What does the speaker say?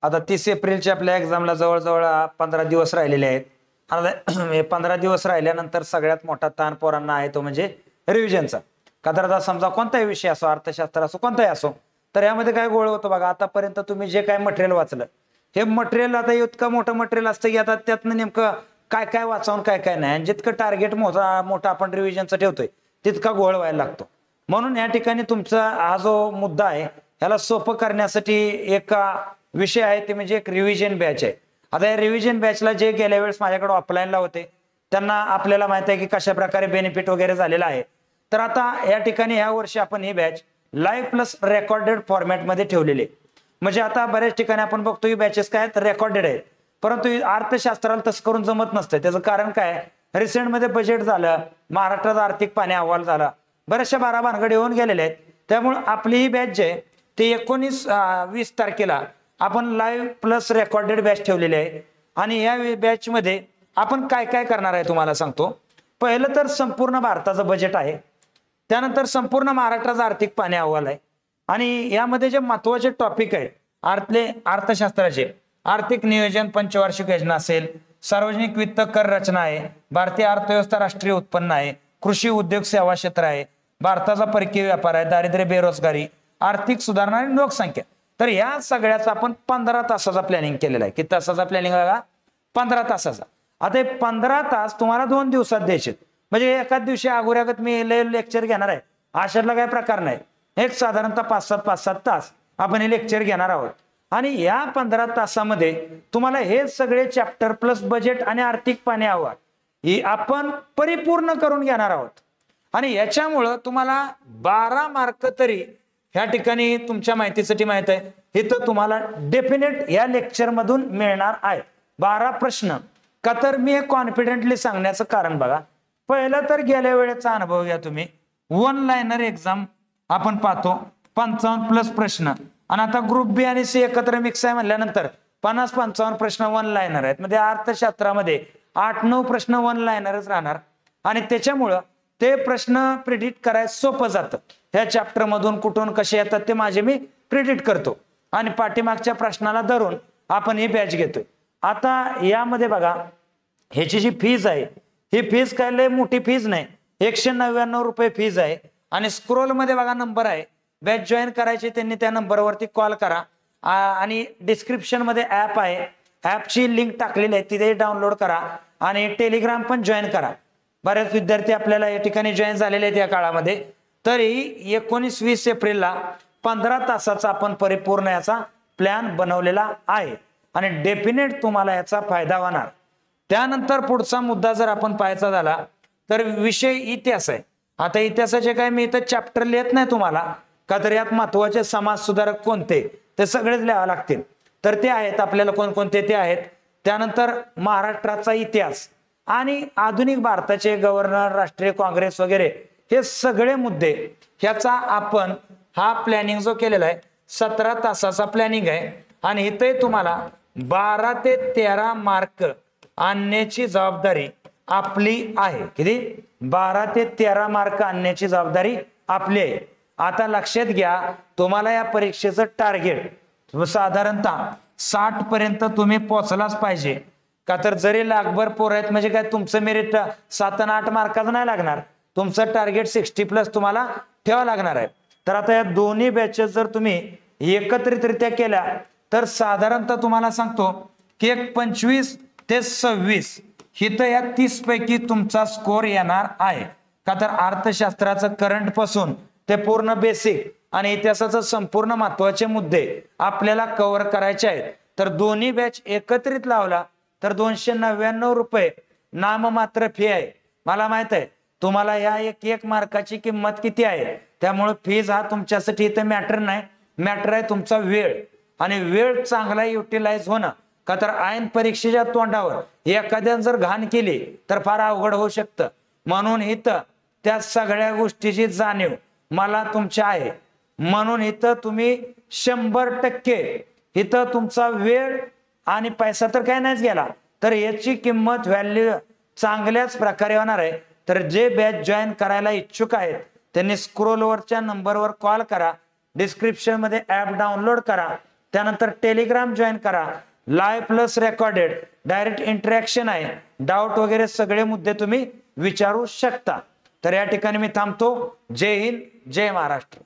आता 30 एप्रिलची आपल्या एक्झामला जवळजवळ 15 दिवस राहिलेले आहेत. आता 15 दिवस राहिल्यानंतर सगळ्यात मोठा ताण पोरांना आहे तो म्हणजे रिव्हिजनचा. का तर आता समजा कोणताही विषय असो, अर्थशास्त्र असो, कोणताही असो, तर यामध्ये काय गोळ होतं बघा. आतापर्यंत तुम्ही जे काय मटेरियल वाचलं, हे मटेरियल आता इतकं मोठं मटेरियल असतं की आता त्यातनं नेमकं काय काय वाचावून काय काय नाही. आणि जितकं टार्गेट मोठा आपण रिव्हिजनचं ठेवतोय तितका गोळ व्हायला लागतो. म्हणून या ठिकाणी तुमचा हा जो मुद्दा आहे ह्याला सोपं करण्यासाठी एक विषय आहे ते म्हणजे एक रिव्हिजन बॅच आहे. आता या रिव्हिजन बॅचला जे गेल्या वेळेस माझ्याकडे ऑफलाईनला होते त्यांना आपल्याला माहित आहे की कशा प्रकारे बेनिफिट वगैरे झालेला आहे. तर आता या ठिकाणी ह्या वर्षी आपण ही बॅच लाईव्ह प्लस रेकॉर्डेड फॉर्मॅटमध्ये ठेवलेली आहे. म्हणजे आता बऱ्याच ठिकाणी आपण बघतो ही बॅचेस काय रेकॉर्डेड आहेत, परंतु अर्थशास्त्राला तसं करून जमत नसतं. त्याचं कारण काय, रिसेंटमध्ये बजेट झालं, महाराष्ट्राचा आर्थिक पाणी अहवाल झाला, बऱ्याचशा 12 भानगडी होऊन गेलेल्या आहेत. त्यामुळे आपली ही बॅच जे ते 19-20 तारखेला आपण लाईव्ह प्लस रेकॉर्डेड बॅच ठेवलेली आहे. आणि या बॅच मध्ये आपण काय काय करणार आहे तुम्हाला सांगतो. पहिलं तर संपूर्ण भारताचं बजेट आहे, त्यानंतर संपूर्ण महाराष्ट्राचा आर्थिक पाणी अहवाल आहे. आणि यामध्ये जे महत्वाचे टॉपिक आहेत अर्थशास्त्राचे, आर्थिक नियोजन पंचवार्षिक योजना असेल, सार्वजनिक वित्त कर रचना आहे, भारतीय अर्थव्यवस्था राष्ट्रीय उत्पन्न आहे, कृषी उद्योग सेवा क्षेत्र आहे, भारताचा परकीय व्यापार आहे, दारिद्र्य बेरोजगारी, आर्थिक सुधारणा आणि लोकसंख्या. तर या सगळ्याचा आपण 15 तासाचा प्लॅनिंग केलेला आहे. किती तासाचा प्लॅनिंग आहे? 15 तासाचा. आता हे 15 तास तुम्हाला 2 दिवसात द्यायचे. म्हणजे एकाच दिवशी अगोदरगत मी लेक्चर घेणार आहे अशातला काही प्रकार नाही. एक साधारणतः 5-7 तास आपण हे लेक्चर घेणार आहोत. आणि या 15 तासामध्ये तुम्हाला हे सगळे चॅप्टर प्लस बजेट आणि आर्थिक पाणी अहवाल ही आपण परिपूर्ण करून घेणार आहोत. आणि याच्यामुळं तुम्हाला 12 मार्क तरी ह्या ठिकाणी तुमच्या माहितीसाठी माहित आहे हे तर तुम्हाला डेफिनेट या लेक्चर मधून मिळणार आहे. 12 प्रश्न. का तर मी कॉन्फिडेंटली सांगण्याचं कारण बघा, पहिलं तर गेल्या वेळेचा अनुभव घ्या तुम्ही. 1 लाइनर एक्झाम आपण पाहतो 55 प्लस प्रश्न, आणि आता ग्रुप बी आणि सी एकत्र मिक्स आहे म्हणल्यानंतर 50-55 प्रश्न 1 लाइनर आहेत. म्हणजे अर्थशास्त्रामध्ये 8-9 प्रश्न 1 लाइनरच राहणार. आणि त्याच्यामुळं ते प्रश्न प्रिडिक्ट करायला सोपं जातं. ह्या चॅप्टर मधून कुठून कसे येतात ते माझे मी प्रिडिक्ट करतो आणि पाठीमागच्या प्रश्नाला धरून आपण ही बॅच घेतोय. आता यामध्ये बघा ह्याची जी फीज आहे ही फीज काय लय मोठी फीज नाही, 199 रुपये फीज आहे. आणि स्क्रोल मध्ये बघा नंबर आहे, बॅच जॉईन करायची त्यांनी त्या नंबरवरती कॉल करा. आणि डिस्क्रिप्शन मध्ये ऍप आहे, ऍपची लिंक टाकलेली आहे, तिथे डाउनलोड करा आणि टेलिग्राम पण जॉईन करा. बरेच विद्यार्थी आपल्याला या ठिकाणी जॉईन झालेले आहेत या काळामध्ये. तरी 19-20 एप्रिलला 15 तासाचा आपण परिपूर्ण याचा प्लॅन बनवलेला आहे आणि डेफिनेट तुम्हाला याचा फायदा होणार. त्यानंतर पुढचा मुद्दा जर आपण पाहायचा झाला तर विषय इतिहास आहे. आता इतिहासाचे काय मी इथं चॅप्टर लिहित नाही तुम्हाला, का तर यात महत्वाचे समाज सुधारक कोणते ते सगळेच लिहावे लागतील. तर ते आहेत आपल्याला कोणकोणते ते आहेत. त्यानंतर महाराष्ट्राचा इतिहास आणि आधुनिक भारताचे गव्हर्नर, राष्ट्रीय काँग्रेस वगैरे हे सगळे मुद्दे ह्याचा आपण हा प्लॅनिंग जो केलेला आहे 17 तासाचा प्लॅनिंग आहे. आणि इथे तुम्हाला 12 ते 13 मार्क आणण्याची जबाबदारी आपली आहे. किती? 12 ते 13 मार्क आणण्याची जबाबदारी आपली आहे. आता लक्षात घ्या, तुम्हाला या परीक्षेचं टार्गेट साधारणतः 60 पर्यंत तुम्ही पोहोचलाच पाहिजे. का तर जरी लाखभर पोर आहेत म्हणजे काय तुमचं मेरिट 7 आणि 8 मार्काचं नाही लागणार, तुमचं टार्गेट 60 प्लस तुम्हाला ठेवावं लागणार आहे. तर आता या दोन्ही बॅचेस जर तुम्ही एकत्रितरित्या केल्या तर साधारणतः तुम्हाला सांगतो की 25 ते 26 हिथं या 30 पैकी तुमचा स्कोर येणार आहे. का तर अर्थशास्त्राचं करंट पासून ते पूर्ण बेसिक आणि इतिहासाचं संपूर्ण महत्वाचे मुद्दे आपल्याला कव्हर करायचे आहेत. तर दोन्ही बॅच एकत्रित लावला तर 299 रुपये नाममात्र फी आहे. मला माहित आहे तुम्हाला या एक मार्काची किंमत किती आहे, त्यामुळे फीज हा तुमच्यासाठी इथे मॅटर नाही, मॅटर आहे तुमचा वेळ. आणि वेळ चांगला युटिलाइज होणं. का तर ऐन परीक्षेच्या तोंडावर एखाद्याने जर घाण केली तर फार अवघड होऊ शकतं. म्हणून इथं त्या सगळ्या गोष्टीची जाणीव मला तुमची आहे. म्हणून इथं तुम्ही 100% इथं तुमचा वेळ आणि पैसा तर काय नाहीच गेला, तर याची किंमत व्हॅल्यू चांगल्याच प्रकारे होणार आहे. तर जे बॅच जॉईन करायला इच्छुक आहेत त्यांनी स्क्रोलवरच्या नंबरवर कॉल करा, डिस्क्रिप्शन मध्ये ऍप डाउनलोड करा त्यानंतर टेलिग्राम जॉईन करा, live plus recorded, direct interaction आहे, डाऊट वगैरे सगळे मुद्दे तुम्ही विचारू शकता. तर या ठिकाणी मी थांबतो. जय हिंद, जय महाराष्ट्र.